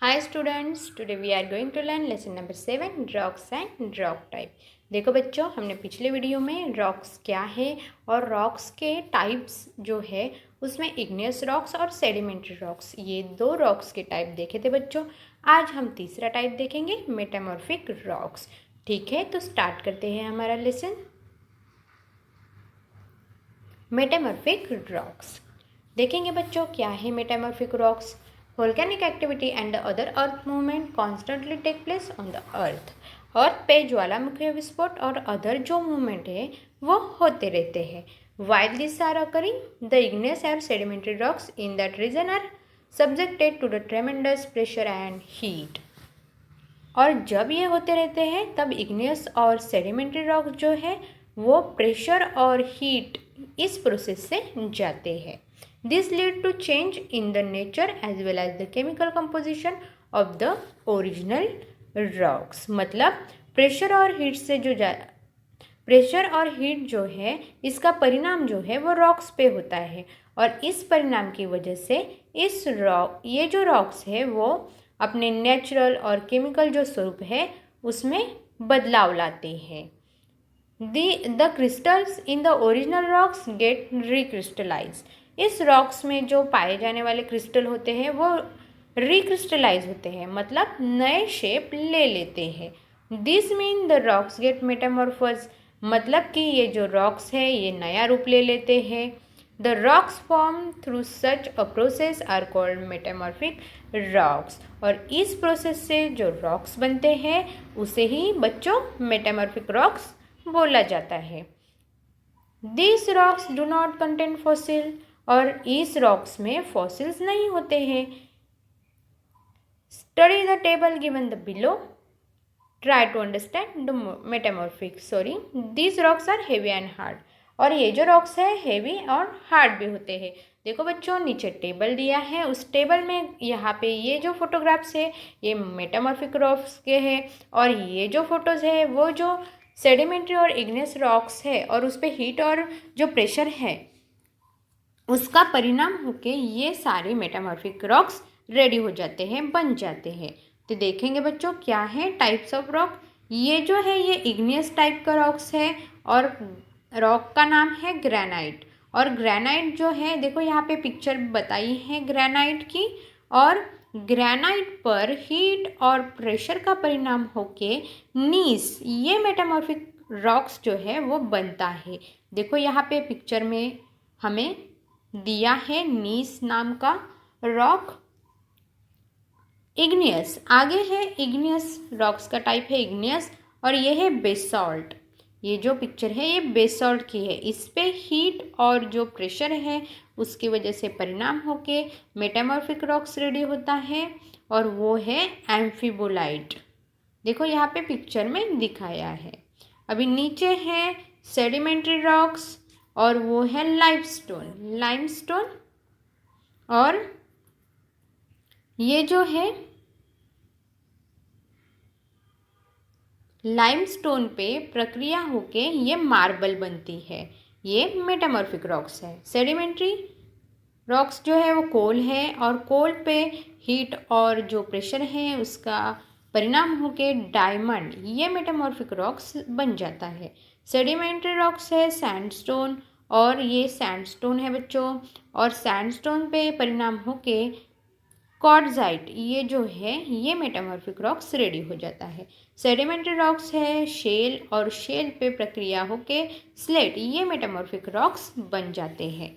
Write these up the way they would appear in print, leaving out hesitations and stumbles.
Hi students, today we are going to learn lesson number 7 rocks and rock type। देखो बच्चों, हमने पिछले video में रॉक्स क्या है और रॉक्स के टाइप्स जो है उसमें इग्नियस रॉक्स और सेडिमेंट्री रॉक्स, ये दो रॉक्स के टाइप देखे थे बच्चों। आज हम तीसरा टाइप देखेंगे, मेटामॉर्फिक रॉक्स। ठीक है, तो स्टार्ट करते हैं हमारा लेसन। मेटामॉर्फिक रॉक्स देखेंगे बच्चों, क्या है metamorphic rocks. Volcanic activity and other earth movement constantly take place on the earth. Earth पे ज्वालामुखी विस्फोट और अदर जो मूवमेंट है वो होते रहते हैं। While this are occurring the igneous और sedimentary rocks in that region are subjected to the tremendous pressure and heat. और जब ये होते रहते हैं तब इग्नियस और सेडिमेंट्री रॉक जो है वो प्रेशर और हीट इस प्रोसेस से जाते हैं। This lead to change in the nature as well as the chemical composition of the original rocks. मतलब प्रेशर और हीट जो है इसका परिणाम जो है वो रॉक्स पे होता है, और इस परिणाम की वजह से ये जो रॉक्स है वो अपने नेचुरल और केमिकल जो स्वरूप है उसमें बदलाव लाते हैं। The crystals in the original rocks get recrystallize. इस रॉक्स में जो पाए जाने वाले क्रिस्टल होते हैं वो रिक्रिस्टलाइज होते हैं, मतलब नए शेप ले लेते हैं। This mean the rocks get metamorphose, मतलब कि ये जो रॉक्स है ये नया रूप ले लेते हैं। The rocks form through such a process are called metamorphic rocks. और इस प्रोसेस से जो रॉक्स बनते हैं उसे ही बच्चों मेटामॉर्फिक रॉक्स बोला जाता है। This rocks do not contain fossil, और इस रॉक्स में फॉसिल्स नहीं होते हैं। Study the table given the below, try to understand the metamorphic. These rocks are heavy and hard, और ये जो रॉक्स है हेवी और हार्ड भी होते हैं। देखो बच्चों, नीचे टेबल दिया है, उस टेबल में यहाँ पे ये जो फोटोग्राफ्स है ये मेटामॉर्फिक रॉक्स के हैं, और ये जो फोटोज़ है वो जो सेडिमेंट्री और इग्नियस रॉक्स है और उस पर हीट और जो प्रेशर है उसका परिणाम होके ये सारे मेटामॉर्फिक रॉक्स रेडी हो जाते हैं, बन जाते हैं। तो देखेंगे बच्चों क्या है टाइप्स ऑफ रॉक। ये जो है ये इग्नियस टाइप का रॉक्स है, और रॉक का नाम है ग्रेनाइट। और ग्रेनाइट जो है, देखो यहाँ पे पिक्चर बताई है ग्रेनाइट की, और ग्रेनाइट पर हीट और प्रेशर का परिणाम होके नीस ये मेटामॉर्फिक रॉक्स जो है वो बनता है। देखो यहाँ पे पिक्चर में हमें दिया है नीस नाम का रॉक। इग्नियस आगे है, इग्नियस रॉक्स का टाइप है इग्नियस, और ये है बेसॉल्ट। ये जो पिक्चर है ये बेसॉल्ट की है, इस पे हीट और जो प्रेशर है उसकी वजह से परिणाम होके मेटामॉर्फिक रॉक्स रेडी होता है, और वो है एम्फीबोलाइट। देखो यहाँ पे पिक्चर में दिखाया है। अभी नीचे है सेडिमेंट्री रॉक्स, और वो है लाइमस्टोन। और ये जो है लाइमस्टोन पे प्रक्रिया होके ये मार्बल बनती है, ये मेटामॉर्फिक रॉक्स है। सेडिमेंट्री रॉक्स जो है वो कोल है, और कोल पे हीट और जो प्रेशर है उसका परिणाम होके डायमंड ये मेटामॉर्फिक रॉक्स बन जाता है। सेडिमेंट्री रॉक्स है सैंडस्टोन, और ये सैंडस्टोन है बच्चों, और सैंडस्टोन पे परिणाम होके क्वार्ट्जाइट ये जो है ये मेटामॉर्फिक रॉक्स रेडी हो जाता है। सेडिमेंट्री रॉक्स है शेल, और शेल पे प्रक्रिया होके स्लेट ये मेटामॉर्फिक रॉक्स बन जाते हैं।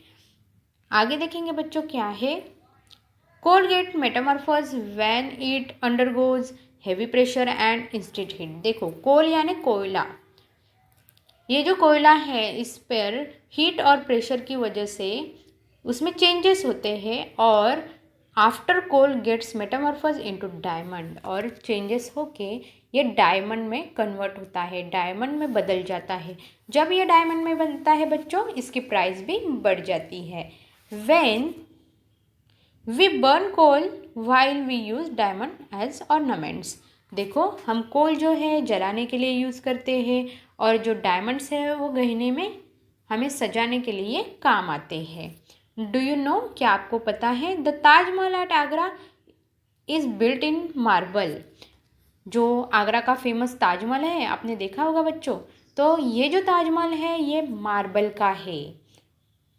आगे देखेंगे बच्चों क्या है। Coal get metamorphose when it undergoes heavy pressure and instant heat. देखो कोल यानी कोयला, ये जो कोयला है इस पर हीट और प्रेशर की वजह से उसमें चेंजेस होते हैं, और आफ्टर कोल गेट्स मेटामॉर्फोज इनटू डायमंड, और चेंजेस होके ये डायमंड में कन्वर्ट होता है, डायमंड में बदल जाता है। जब ये डायमंड में बनता है बच्चों इसकी प्राइस भी बढ़ जाती है। When we burn coal while we use diamond as ornaments. देखो हम कोल जो है जलाने के लिए यूज़ करते हैं, और जो डायमंड्स है वो गहने में हमें सजाने के लिए काम आते हैं। डू यू नो, क्या आपको पता है the Taj Mahal at Agra is built in marble. जो आगरा का फेमस ताजमहल है, आपने देखा होगा बच्चों, तो ये जो ताजमहल है ये मार्बल का है।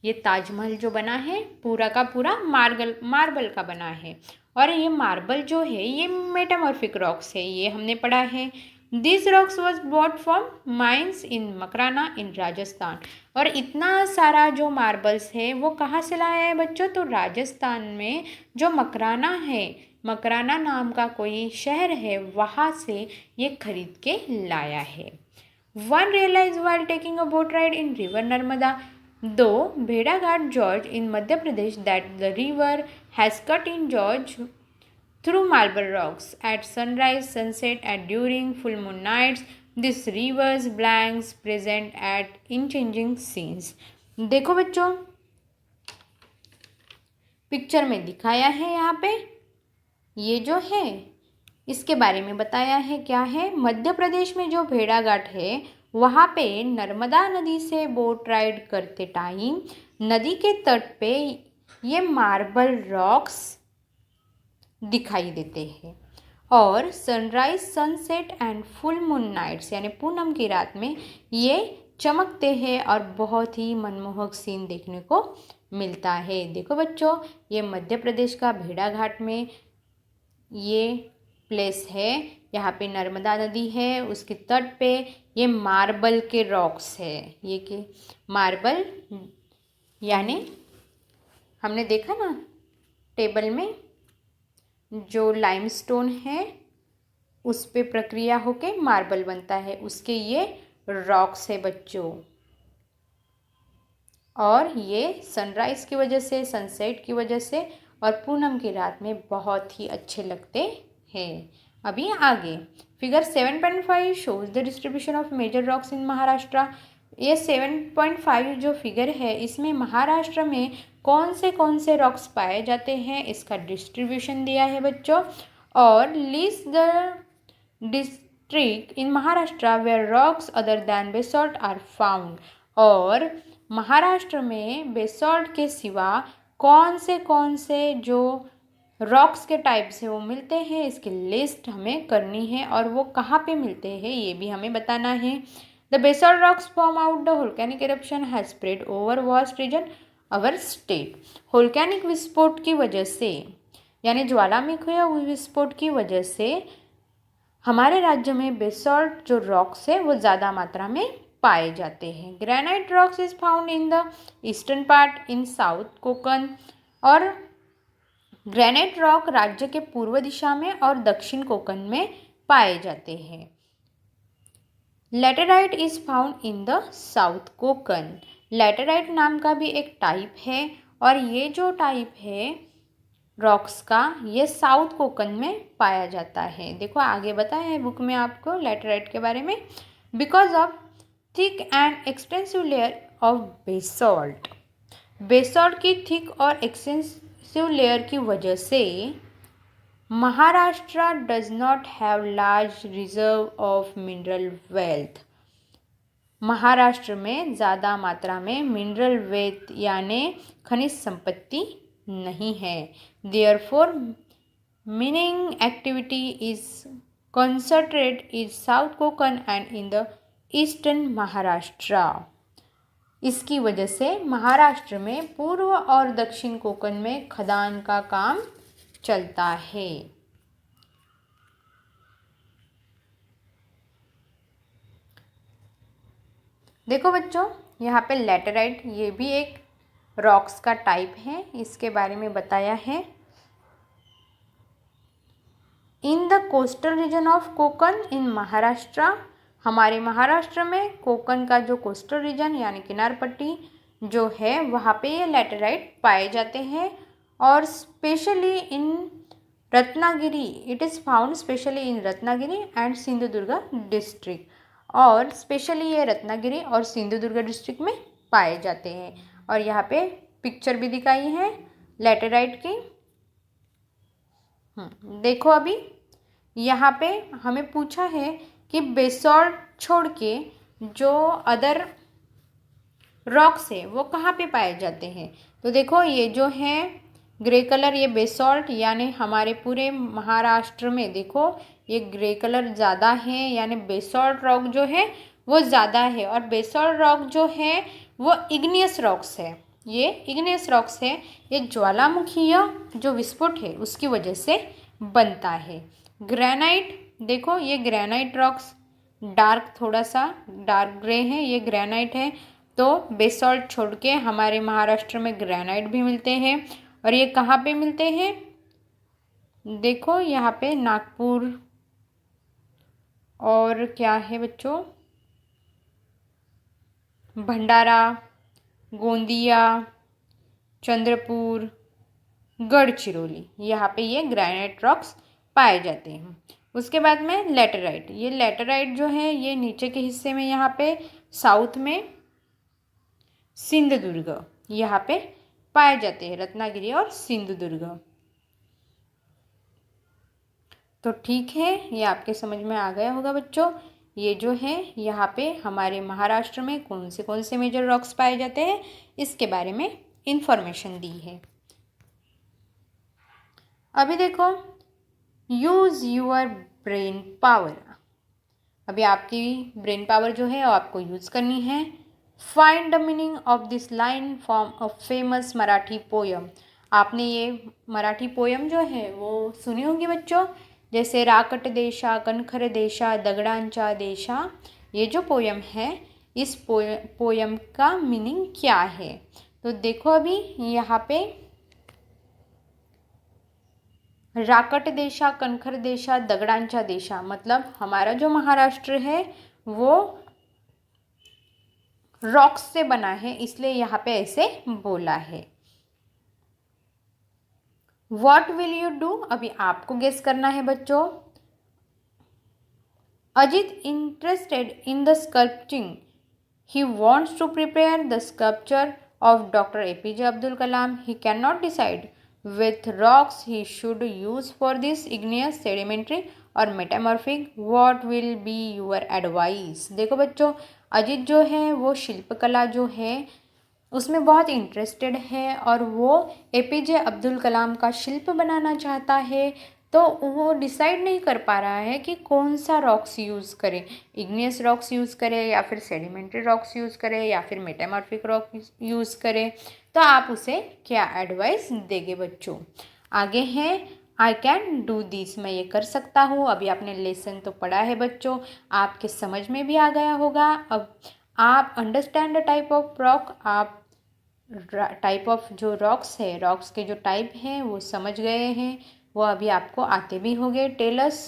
ये ताजमहल जो बना है पूरा का पूरा मार्बल का बना है। और ये मार्बल जो है ये मेटामॉर्फिक रॉक्स है, ये हमने पढ़ा है। This rocks was bought from mines in Makrana in Rajasthan. और इतना सारा जो मार्बल्स है वो कहाँ से लाया है बच्चों, तो राजस्थान में जो मकराना है, मकराना नाम का कोई शहर है, वहाँ से ये खरीद के लाया है। One realise while taking a boat ride in river Narmada, though Bhedaghat Gorge in Madhya Pradesh, that the river has cut in gorge through marble rocks at sunrise, sunset, and during full moon nights. This river's blanks present at unchanging scenes. देखो बच्चों, picture में दिखाया है यहाँ पे, ये जो है इसके बारे में बताया है। क्या है, मध्य प्रदेश में जो भेड़ाघाट है वहाँ पे नर्मदा नदी से बोट राइड करते टाइम नदी के तट पे ये मार्बल रॉक्स दिखाई देते हैं। और sunrise, sunset and full moon nights यानी पूनम की रात में ये चमकते हैं और बहुत ही मनमोहक सीन देखने को मिलता है। देखो बच्चों, ये मध्य प्रदेश का भेड़ाघाट में ये प्लेस है, यहाँ पे नर्मदा नदी है, उसके तट पे ये मार्बल के रॉक्स है। ये के मार्बल यानी हमने देखा ना टेबल में जो लाइमस्टोन है उस पे प्रक्रिया होके मार्बल बनता है, उसके ये रॉक्स है बच्चों। और ये सनराइज की वजह से, सनसेट की वजह से और पूनम की रात में बहुत ही अच्छे लगते हैं। अभी आगे figure 7.5 shows the distribution of major rocks in Maharashtra. ये 7.5 जो फिगर है इसमें महाराष्ट्र में कौन से रॉक्स पाए जाते हैं इसका डिस्ट्रीब्यूशन दिया है बच्चों। और list the district in Maharashtra where rocks other than basalt are found. और महाराष्ट्र में बेसॉल्ट के सिवा कौन से जो रॉक्स के टाइप्स है वो मिलते हैं, इसकी लिस्ट हमें करनी है। और वो कहाँ पे मिलते हैं ये भी हमें बताना है। The basalt rocks form out the volcanic eruption has spread over vast region our state. Volcanic विस्फोट की वजह से यानी ज्वालामुखी विस्फोट की वजह से हमारे राज्य में बेसॉल्ट जो रॉक्स है वो ज़्यादा मात्रा में पाए जाते हैं। Granite rocks is found in the eastern part in south Konkan. और ग्रेनाइट रॉक राज्य के पूर्व दिशा में और दक्षिण कोकन में पाए जाते हैं। Laterite is found in the south Konkan. Laterite नाम का भी एक टाइप है और ये जो टाइप है रॉक्स का ये साउथ कोकन में पाया जाता है। देखो आगे बताया है बुक में आपको लैटेराइट के बारे में। Because of thick and extensive layer of basalt, basalt की थिक और एक्सटेंसिव लेयर की वजह से Maharashtra does not have large reserve of mineral wealth. Maharashtra में ज़्यादा मात्रा में मिनरल वेल्थ यानी खनिज संपत्ति नहीं है। Therefore mining activity is concentrated in south Konkan and in the eastern Maharashtra. इसकी वजह से महाराष्ट्र में पूर्व और दक्षिण कोकन में खदान का काम चलता है। देखो बच्चों यहाँ पे लैटेराइट ये भी एक रॉक्स का टाइप है, इसके बारे में बताया है। In the coastal region of Konkan in Maharashtra, हमारे महाराष्ट्र में कोकन का जो कोस्टल रीजन यानी किनार पट्टी जो है वहाँ पे ये लैटेराइट पाए जाते हैं। और specially in Ratnagiri, it is found specially in Ratnagiri and Sindhudurg district. और स्पेशली ये रत्नागिरी और सिंधुदुर्ग डिस्ट्रिक्ट में पाए जाते हैं। और यहाँ पे पिक्चर भी दिखाई है लैटेराइट की। देखो अभी यहाँ पे हमें पूछा है कि बेसॉल्ट छोड़ के जो अदर रॉक्स है वो कहाँ पे पाए जाते हैं। तो देखो ये जो है ग्रे कलर ये बेसॉल्ट, यानी हमारे पूरे महाराष्ट्र में देखो ये ग्रे कलर ज़्यादा है, यानी बेसॉल्ट रॉक जो है वो ज़्यादा है। और बेसॉल्ट रॉक जो है वो इग्नियस रॉक्स है, ये इग्नियस रॉक्स है, ये ज्वालामुखीय जो विस्फोट है उसकी वजह से बनता है। ग्रेनाइट, देखो ये ग्रेनाइट रॉक्स डार्क, थोड़ा सा डार्क ग्रे है, ये ग्रेनाइट है। तो बेसॉल्ट छोड़ के हमारे महाराष्ट्र में ग्रेनाइट भी मिलते हैं। और ये कहाँ पे मिलते हैं? देखो यहाँ पे नागपुर, और क्या है बच्चों, भंडारा, गोंदिया, चंद्रपुर, गढ़चिरौली, यहाँ पे ये ग्रेनाइट रॉक्स पाए जाते हैं। उसके बाद में लेटेराइट, ये लेटेराइट जो है ये नीचे के हिस्से में यहाँ पे साउथ में सिंधुदुर्ग यहाँ पे पाए जाते हैं, रत्नागिरी और सिंधुदुर्ग। तो ठीक है, ये आपके समझ में आ गया होगा बच्चों। ये जो है यहाँ पे हमारे महाराष्ट्र में कौन से मेजर रॉक्स पाए जाते हैं इसके बारे में इंफॉर्मेशन दी है। अभी देखो, यूज़ यूअर ब्रेन पावर। अभी आपकी ब्रेन पावर जो है वो आपको यूज़ करनी है। Find the meaning of this line from a famous Marathi poem. आपने ये मराठी पोयम जो है वो सुनी होंगी बच्चों, जैसे राकट देशा कणखर देशा दगडांच्या देशा। ये जो पोयम है, इस पोयम का मीनिंग क्या है? तो देखो अभी यहाँ पे राकट देशा कणखर देशा दगडांच्या देशा, मतलब हमारा जो महाराष्ट्र है वो रॉक्स से बना है, इसलिए यहाँ पे ऐसे बोला है। What will you do? अभी आपको गेस करना है बच्चों। Ajit interested in the sculpting, he wants to prepare the sculpture of Dr. APJ Abdul Kalam. He cannot decide with rocks he should use for this igneous, sedimentary और metamorphic. What will be your advice? देखो बच्चों, अजित जो है वो शिल्पकला जो है उसमें बहुत इंटरेस्टेड है और वो APJ अब्दुल कलाम का शिल्प बनाना चाहता है। तो वो डिसाइड नहीं कर पा रहा है कि कौन सा रॉक्स यूज़ करें, इग्नियस रॉक्स यूज़ करें या फिर सेडिमेंट्री रॉक्स यूज़ करें या फिर मेटामॉर्फिक रॉक यूज़ करें। तो आप उसे क्या एडवाइस देंगे बच्चों? आगे हैं आई कैन डू दिस, मैं ये कर सकता हूँ। अभी आपने लेसन तो पढ़ा है बच्चों, आपके समझ में भी आ गया होगा। अब आप understand the type of rock, आप टाइप ऑफ जो रॉक्स है, रॉक्स के जो टाइप हैं वो समझ गए हैं, वो अभी आपको आते भी होंगे। Tells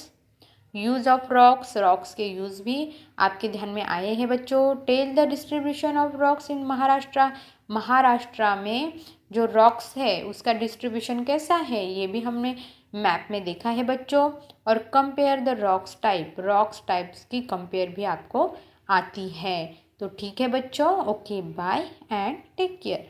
use of rocks, rocks के यूज़ भी आपके ध्यान में आए हैं बच्चों। Tell the distribution of rocks in Maharashtra, Maharashtra में जो रॉक्स है उसका डिस्ट्रीब्यूशन कैसा है ये भी हमने मैप में देखा है बच्चों। और compare the rocks type, rocks types की कंपेयर भी आपको आती है। तो ठीक है बच्चों, okay bye and take care.